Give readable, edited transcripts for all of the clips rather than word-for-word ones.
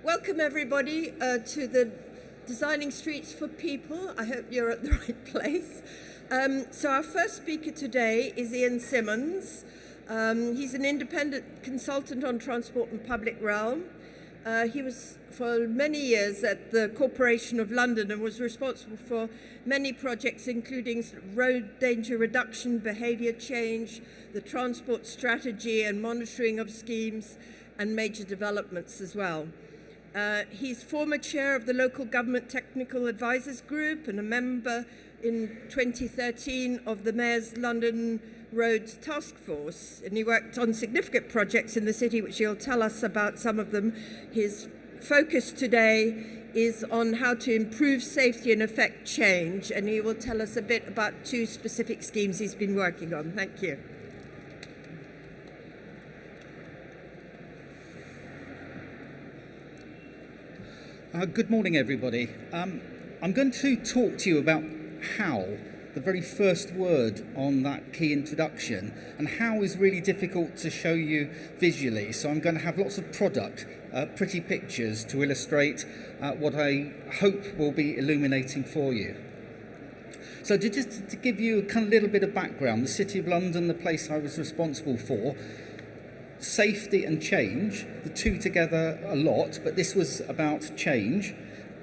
Welcome everybody to the Designing Streets for People. I hope you're at the right place. So our first speaker today is Iain Simmons. He's an independent consultant on transport and public realm. He was for many years at the Corporation of London and was responsible for many projects including road danger reduction, behaviour change, the transport strategy and monitoring of schemes and major developments as well. He's former chair of the Local Government Technical Advisors Group and a member in 2013 of the Mayor's London Roads Task Force. And he worked on significant projects in the city, which he'll tell us about some of them. His focus today is on how to improve safety and affect change. And he will tell us a bit about two specific schemes he's been working on. Thank you. Good morning, everybody. I'm going to talk to you about how, the very first word on that key introduction, and how is really difficult to show you visually. So I'm going to have lots of product, pretty pictures to illustrate what I hope will be illuminating for you. So just to give you a kind of little bit of background, the City of London, the place I was responsible for, safety and change, the two together a lot, but this was about change,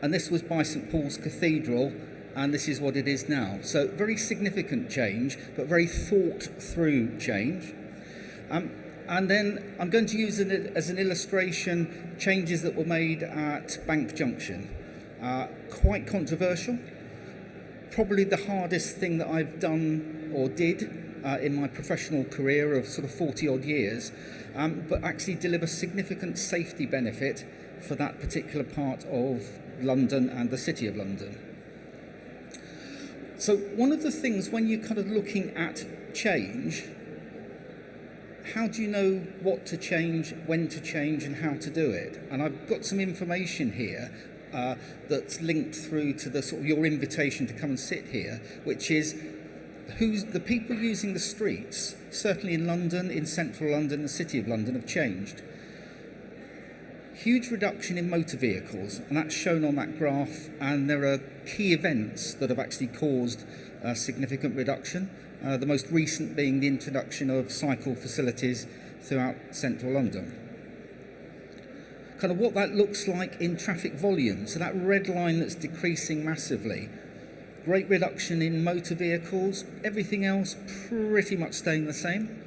and this was by St Paul's Cathedral, and this is what it is now. So very significant change, but very thought through change. And then I'm going to use it as an illustration changes that were made at Bank Junction. Quite controversial, probably the hardest thing that I've done or did in my professional career of sort of 40 odd years, but actually deliver significant safety benefit for that particular part of London and the City of London. So one of the things when you're kind of looking at change, how do you know what to change, when to change and how to do it? And I've got some information here that's linked through to the sort of your invitation to come and sit here, which is who's the people using the streets, certainly in London, in central London, the City of London, have changed. Huge reduction in motor vehicles, and that's shown on that graph, and there are key events that have actually caused a significant reduction, the most recent being the introduction of cycle facilities throughout central London. Kind of what that looks like in traffic volume, so that red line that's decreasing massively. Great reduction in motor vehicles, everything else pretty much staying the same.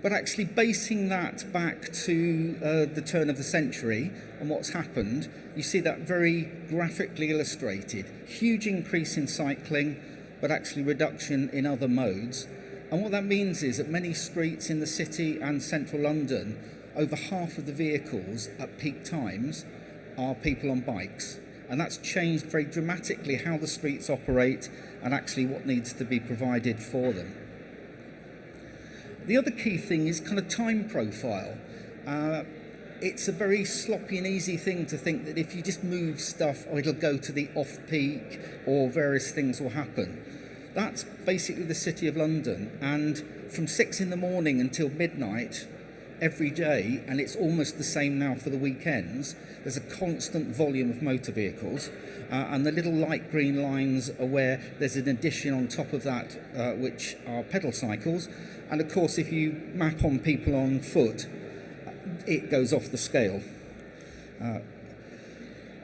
But actually basing that back to the turn of the century and what's happened, you see that very graphically illustrated. Huge increase in cycling, but actually reduction in other modes. And what that means is that many streets in the city and central London, over half of the vehicles at peak times are people on bikes. And that's changed very dramatically how the streets operate and actually what needs to be provided for them. The other key thing is kind of time profile. It's a very sloppy and easy thing to think that if you just move stuff, it'll go to the off-peak or various things will happen. That's basically the City of London, and from 6 in the morning until midnight every day, and it's almost the same now for the weekends, there's a constant volume of motor vehicles, and the little light green lines are where there's an addition on top of that, which are pedal cycles. And of course, if you map on people on foot, it goes off the scale.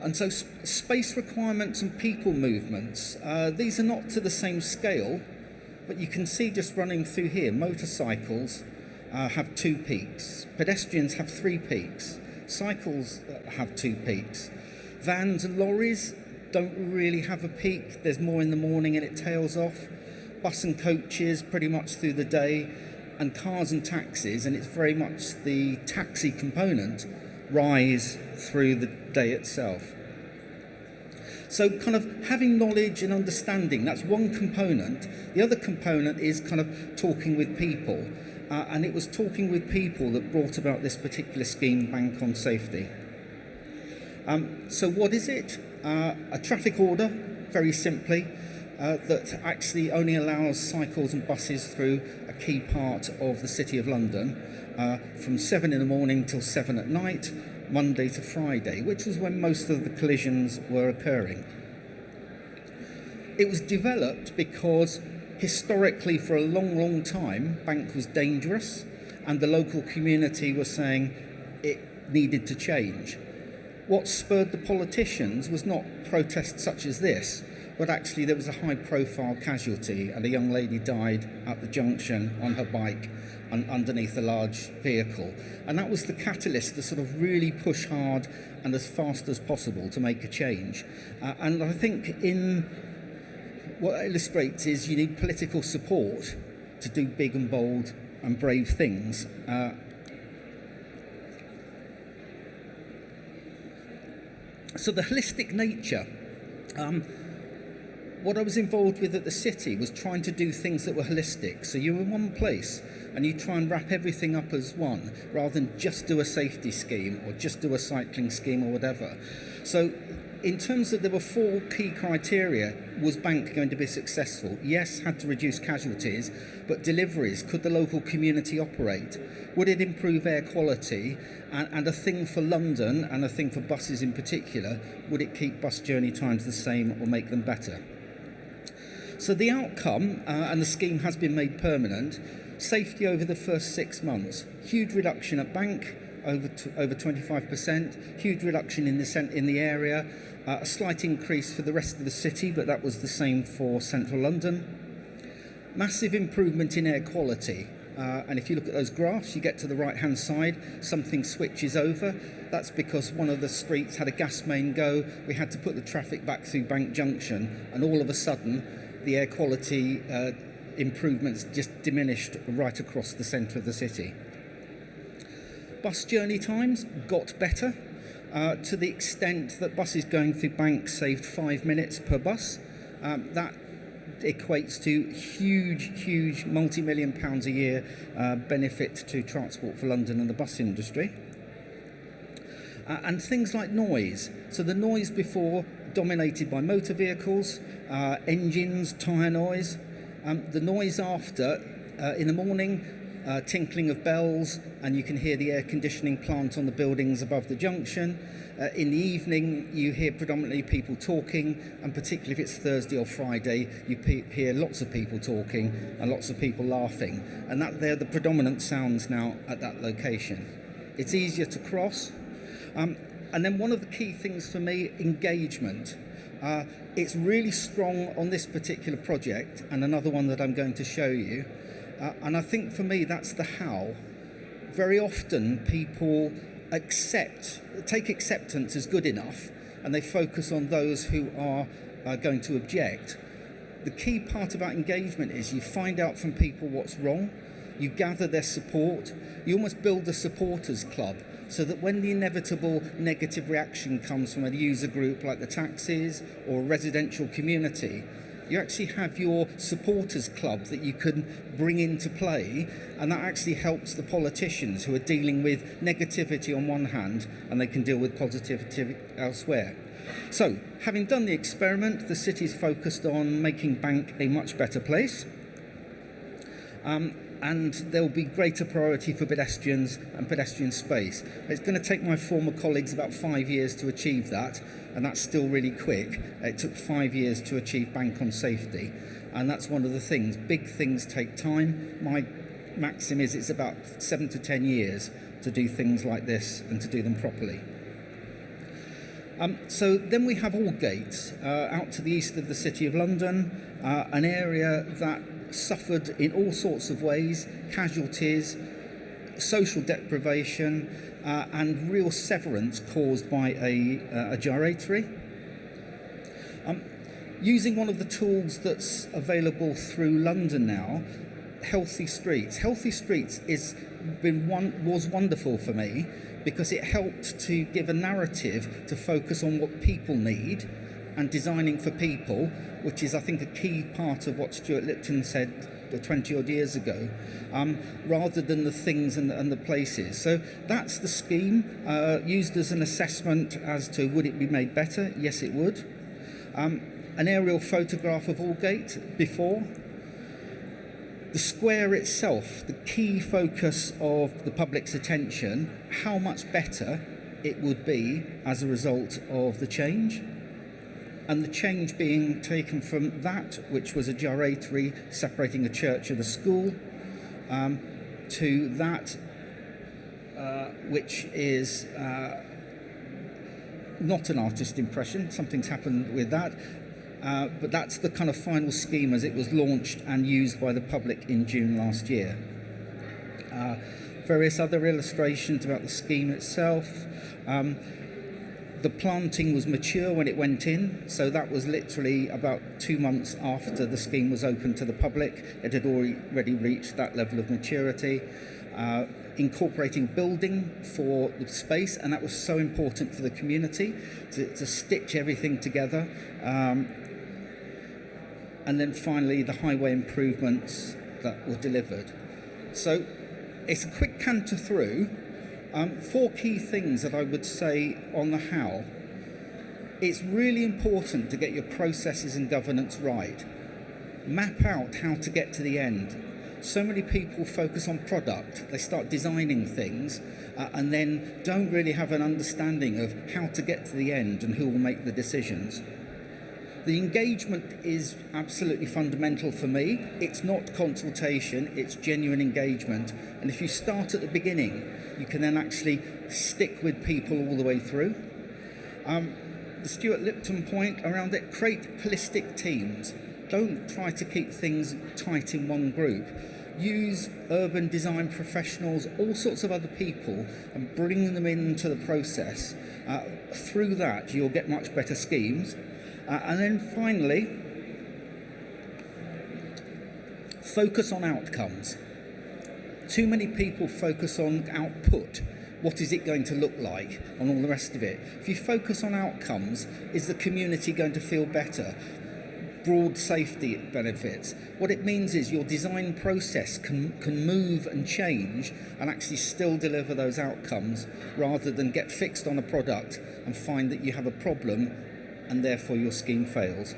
And so space requirements and people movements, these are not to the same scale, but you can see just running through here, motorcycles have 2 peaks, pedestrians have 3 peaks, cycles have 2 peaks, vans and lorries don't really have a peak, there's more in the morning and it tails off, bus and coaches pretty much through the day, and cars and taxis, and it's very much the taxi component, rise through the day itself. So kind of having knowledge and understanding, that's one component. The other component is kind of talking with people. And it was talking with people that brought about this particular scheme, Bank on Safety. So what is it? A traffic order, very simply, that actually only allows cycles and buses through a key part of the City of London from 7 in the morning till 7 at night, Monday to Friday, which was when most of the collisions were occurring. It was developed because historically for a long, long time, Bank was dangerous and the local community was saying it needed to change. What spurred the politicians was not protests such as this, but actually there was a high-profile casualty and a young lady died at the junction on her bike and underneath a large vehicle. And that was the catalyst to sort of really push hard and as fast as possible to make a change. And I think what it illustrates is you need political support to do big and bold and brave things. So the holistic nature, what I was involved with at the city was trying to do things that were holistic. So you're in one place and you try and wrap everything up as one, rather than just do a safety scheme or just do a cycling scheme or whatever. So in terms of, there were 4 key criteria. Was Bank going to be successful? Yes, had to reduce casualties, but deliveries, could the local community operate? Would it improve air quality? And a thing for London, and a thing for buses in particular, would it keep bus journey times the same or make them better? So the outcome, and the scheme has been made permanent, safety over the first 6 months, huge reduction at Bank, over 25%, huge reduction in the area, a slight increase for the rest of the city, but that was the same for central London. Massive improvement in air quality, and if you look at those graphs, you get to the right-hand side, something switches over. That's because one of the streets had a gas main go, we had to put the traffic back through Bank Junction, and all of a sudden, the air quality improvements just diminished right across the centre of the city. Bus journey times got better to the extent that buses going through Bank saved 5 minutes per bus. That equates to huge multi-million pounds a year benefit to Transport for London and the bus industry. And things like noise. So the noise before dominated by motor vehicles, engines, tyre noise. The noise after, in the morning, tinkling of bells, and you can hear the air conditioning plant on the buildings above the junction. In the evening, you hear predominantly people talking, and particularly if it's Thursday or Friday, you hear lots of people talking and lots of people laughing. And they're the predominant sounds now at that location. It's easier to cross. And then one of the key things for me, engagement. It's really strong on this particular project, and another one that I'm going to show you. And I think for me, that's the how. Very often people take acceptance as good enough, and they focus on those who are going to object. The key part about engagement is you find out from people what's wrong, you gather their support, you almost build a supporters club, so that when the inevitable negative reaction comes from a user group like the taxis or a residential community, you actually have your supporters club that you can bring into play, and that actually helps the politicians who are dealing with negativity on one hand, and they can deal with positivity elsewhere. So, having done the experiment, the city's focused on making Bank a much better place. And there will be greater priority for pedestrians and pedestrian space. It's going to take my former colleagues about 5 years to achieve that, and that's still really quick. It took 5 years to achieve Bank on safety, and that's one of the things. Big things take time. My maxim is it's about 7 to 10 years to do things like this and to do them properly. So then we have Aldgate, out to the east of the City of London, an area that suffered in all sorts of ways, casualties, social deprivation, and real severance caused by a gyratory. Using one of the tools that's available through London now, Healthy Streets. Healthy Streets was wonderful for me because it helped to give a narrative to focus on what people need and designing for people, which is, I think, a key part of what Stuart Lipton said 20 odd years ago, rather than the things and the places. So that's the scheme, used as an assessment as to would it be made better? Yes, it would. An aerial photograph of Aldgate before. The square itself, the key focus of the public's attention, how much better it would be as a result of the change. And the change being taken from that, which was a gyratory separating a church and a school, to that which is not an artist impression. Something's happened with that. But that's the kind of final scheme as it was launched and used by the public in June last year. Various other illustrations about the scheme itself. The planting was mature when it went in, so that was literally about 2 months after the scheme was open to the public. It had already reached that level of maturity. Incorporating building for the space, and that was so important for the community to stitch everything together. And then finally the highway improvements that were delivered. So it's a quick canter through. 4 key things that I would say on the how. It's really important to get your processes and governance right. Map out how to get to the end. So many people focus on product. They start designing things and then don't really have an understanding of how to get to the end and who will make the decisions. The engagement is absolutely fundamental for me. It's not consultation, it's genuine engagement. And if you start at the beginning, you can then actually stick with people all the way through. The Stuart Lipton point around it, create holistic teams. Don't try to keep things tight in one group. Use urban design professionals, all sorts of other people, and bring them into the process. Through that, you'll get much better schemes. And then finally, focus on outcomes. Too many people focus on output. What is it going to look like, and all the rest of it. If you focus on outcomes, is the community going to feel better? Broad safety benefits. What it means is your design process can move and change and actually still deliver those outcomes, rather than get fixed on a product and find that you have a problem and therefore your scheme fails.